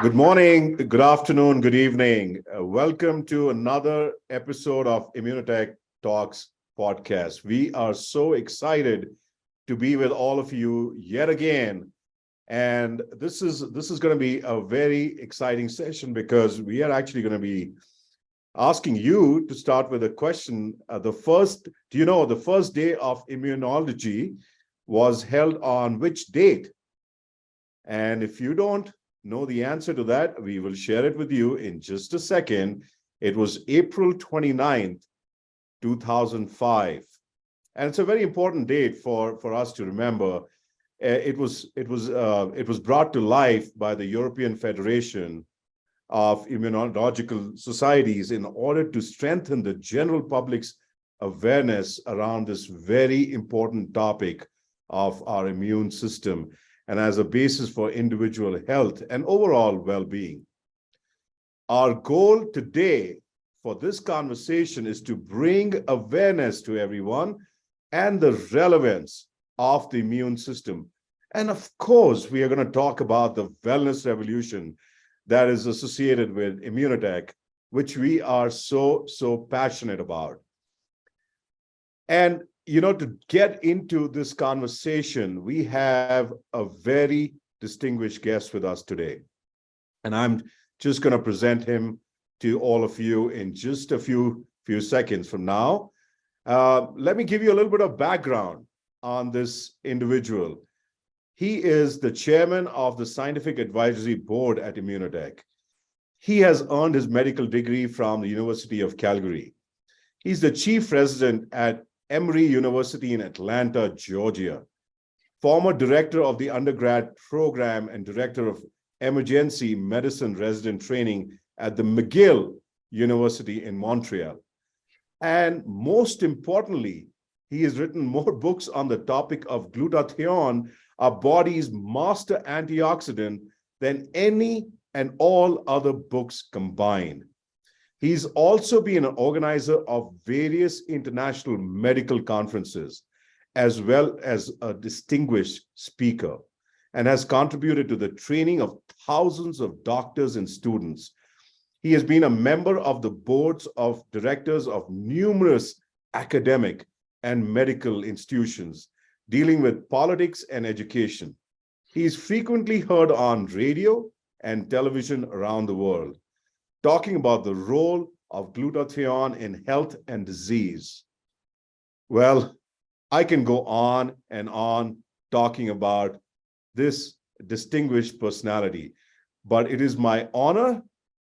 Good morning, good afternoon, good evening. Welcome to another episode of Immunotec Talks podcast. We are so excited to be with all of you yet again. And this is going to be a very exciting session because we are actually going to be asking you to start with a question. The first day of immunology was held on which date? And if you don't know the answer to that, we will share it with you in just a second. It was April 29th, 2005. And it's a very important date for us to remember. It was brought to life by the European Federation of Immunological Societies in order to strengthen the general public's awareness around this very important topic of our immune system, and as a basis for individual health and overall well-being. Our goal today for this conversation is to bring awareness to everyone and the relevance of the immune system. And of course, we are going to talk about the wellness revolution that is associated with Immunotec, which we are so passionate about. And to get into this conversation, we have a very distinguished guest with us today. And I'm just going to present him to all of you in just a few seconds from now. Let me give you a little bit of background on this individual. He is the chairman of the Scientific Advisory Board at Immunotec. He has earned his medical degree from the University of Calgary. He's the chief resident at Emory University in Atlanta, Georgia, former director of the undergrad program and director of emergency medicine resident training at the McGill University in Montreal. And most importantly, he has written more books on the topic of glutatión, our body's master antioxidant, than any and all other books combined. He's also been an organizer of various international medical conferences, as well as a distinguished speaker, and has contributed to the training of thousands of doctors and students. He has been a member of the boards of directors of numerous academic and medical institutions dealing with politics and education. He is frequently heard on radio and television around the world, talking about the role of glutathione in health and disease. Well, I can go on and on talking about this distinguished personality, but it is my honor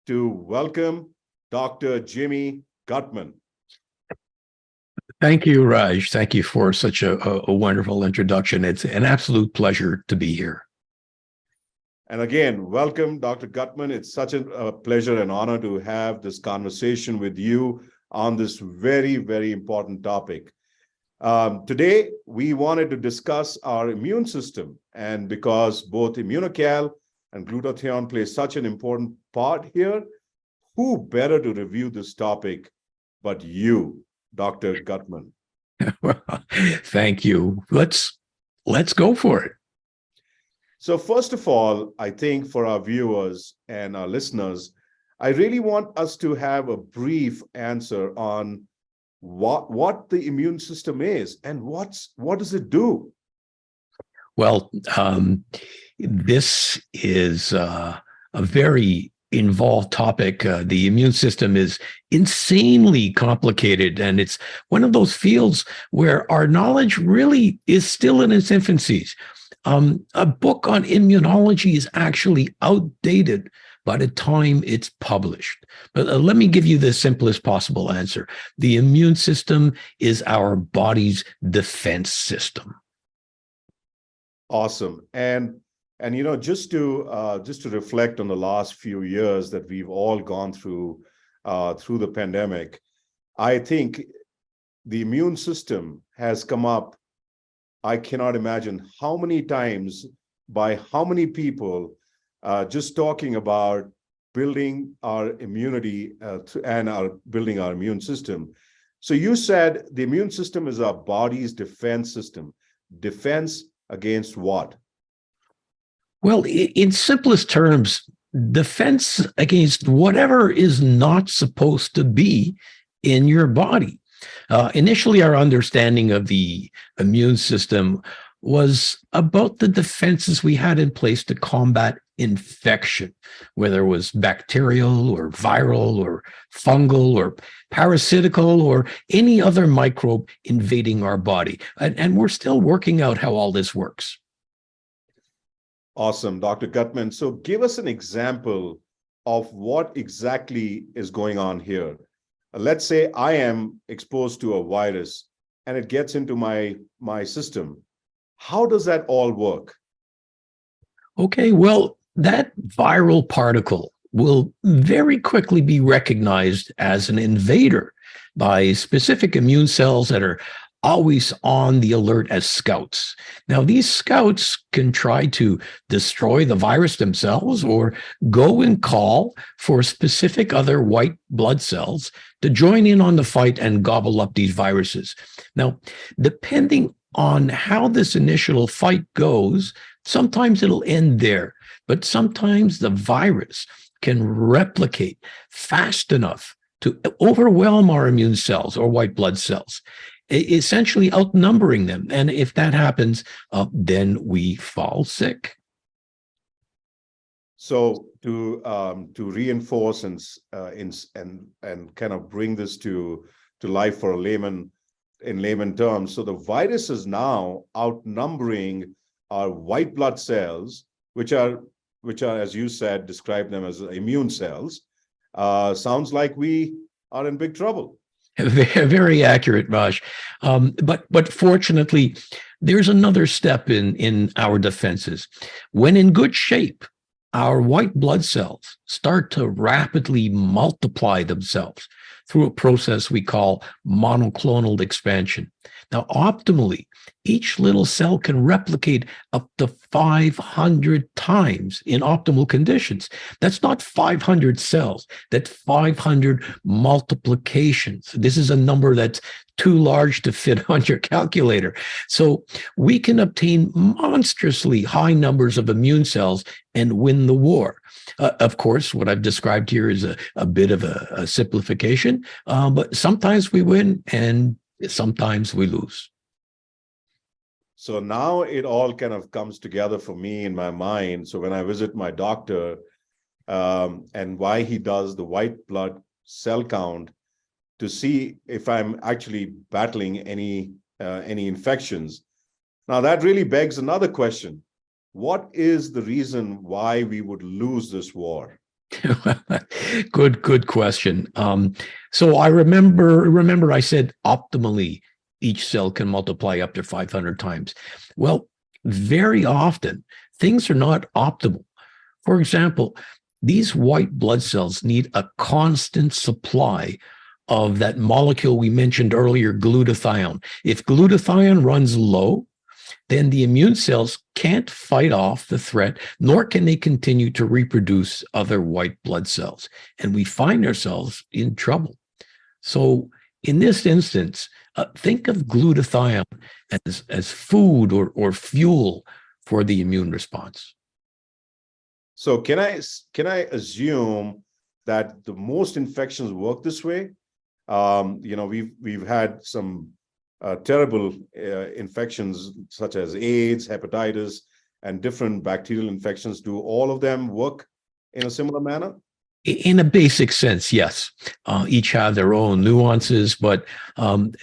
to welcome Dr. Jimmy Gutman. Thank you, Raj. Thank you for such a wonderful introduction. It's an absolute pleasure to be here. And again, welcome, Dr. Gutman. It's such a pleasure and honor to have this conversation with you on this very, very important topic. Today, we wanted to discuss our immune system. And because both immunocal and glutathione play such an important part here, who better to review this topic but you, Dr. Gutman? Well, thank you. Let's go for it. So first of all, I think for our viewers and our listeners, I really want us to have a brief answer on what the immune system is and what does it do? Well, this is a very involved topic. The immune system is insanely complicated, and it's one of those fields where our knowledge really is still in its infancies. A book on immunology is actually outdated by the time it's published. But let me give you the simplest possible answer. The immune system is our body's defense system. Awesome. And just to reflect on the last few years that we've all gone through the pandemic, I think the immune system has come up. I cannot imagine how many times by how many people just talking about building our immunity and building our immune system. So you said the immune system is our body's defense system. Defense against what? Well, in simplest terms, defense against whatever is not supposed to be in your body. Initially, our understanding of the immune system was about the defenses we had in place to combat infection, whether it was bacterial or viral or fungal or parasitical or any other microbe invading our body. And we're still working out how all this works. Awesome, Dr. Gutman. So give us an example of what exactly is going on here. Let's say I am exposed to a virus and it gets into my system. How does that all work? Okay, well, that viral particle will very quickly be recognized as an invader by specific immune cells that are always on the alert as scouts. Now, these scouts can try to destroy the virus themselves or go and call for specific other white blood cells to join in on the fight and gobble up these viruses. Now, depending on how this initial fight goes, sometimes it'll end there, but sometimes the virus can replicate fast enough to overwhelm our immune cells or white blood cells, essentially outnumbering them. And if that happens, then we fall sick. So to reinforce and kind of bring this to life for a layman, in layman terms, so the virus is now outnumbering our white blood cells, which are, as you said, describe them as immune cells. Sounds like we are in big trouble. Very accurate, Raj. But fortunately, there's another step in our defenses. When in good shape, our white blood cells start to rapidly multiply themselves through a process we call monoclonal expansion. Now, optimally, each little cell can replicate up to 500 times in optimal conditions. That's not 500 cells, that's 500 multiplications. This is a number that's too large to fit on your calculator. So we can obtain monstrously high numbers of immune cells and win the war. Of course, what I've described here is a bit of a simplification, but sometimes we win and sometimes we lose. So now it all kind of comes together for me in my mind. So when I visit my doctor and why he does the white blood cell count to see if I'm actually battling any infections. Now that really begs another question. What is the reason why we would lose this war? Good question. So I remember I said optimally each cell can multiply up to 500 times. Well, very often things are not optimal. For example, these white blood cells need a constant supply of that molecule we mentioned earlier, glutathione. If glutathione runs low, then the immune cells can't fight off the threat, nor can they continue to reproduce other white blood cells. And we find ourselves in trouble. So in this instance, think of glutathione as food or fuel for the immune response. So can I assume that the most infections work this way? We've had some terrible infections such as AIDS, hepatitis, and different bacterial infections. Do all of them work in a similar manner? In a basic sense, yes. Each have their own nuances, but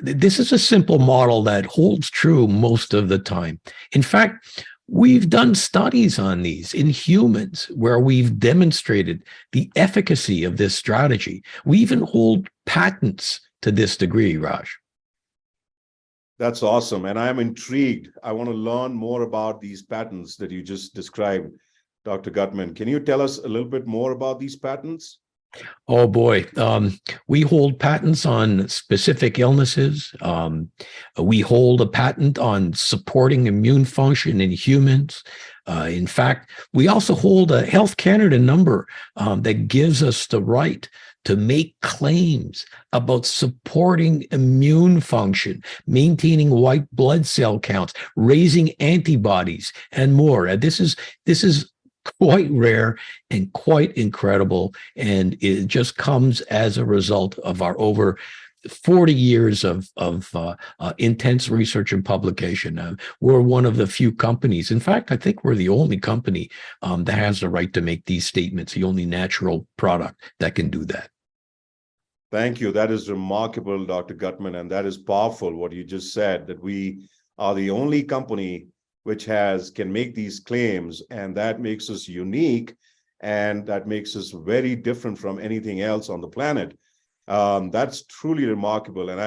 this is a simple model that holds true most of the time. In fact, we've done studies on these in humans where we've demonstrated the efficacy of this strategy. We even hold patents to this degree, Raj. That's awesome. And I'm intrigued. I want to learn more about these patents that you just described, Dr. Gutman. Can you tell us a little bit more about these patents? Oh boy, we hold patents on specific illnesses. We hold a patent on supporting immune function in humans. In fact, we also hold a Health Canada number that gives us the right to make claims about supporting immune function, maintaining white blood cell counts, raising antibodies, and more. This is quite rare and quite incredible. And it just comes as a result of our over 40 years of intense research and publication. We're one of the few companies. In fact, I think we're the only company that has the right to make these statements, the only natural product that can do that. Thank you. That is remarkable, Dr. Gutman, and that is powerful, what you just said, that we are the only company which can make these claims, and that makes us unique, and that makes us very different from anything else on the planet. That's truly remarkable. And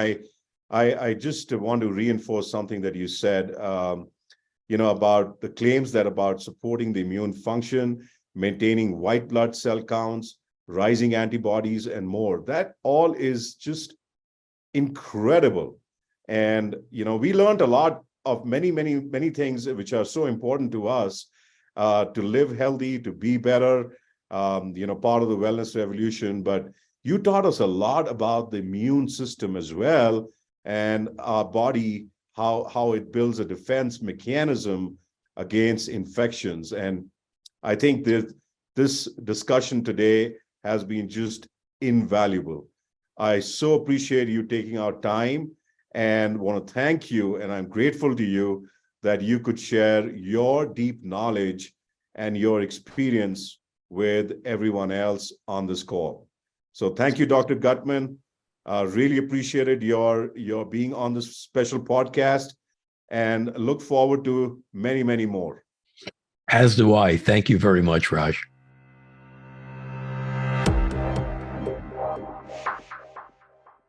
I just want to reinforce something that you said, about the claims that about supporting the immune function, maintaining white blood cell counts, rising antibodies, and more. That all is just incredible. And, we learned a lot of many, many, many things which are so important to us, to live healthy, to be better, part of the wellness revolution. But you taught us a lot about the immune system as well, and our body, how it builds a defense mechanism against infections. And I think that this discussion today has been just invaluable. I so appreciate you taking our time and want to thank you. And I'm grateful to you that you could share your deep knowledge and your experience with everyone else on this call. So thank you, Dr. Gutman. Really appreciated your being on this special podcast, and look forward to many, many more. As do I. Thank you very much, Raj.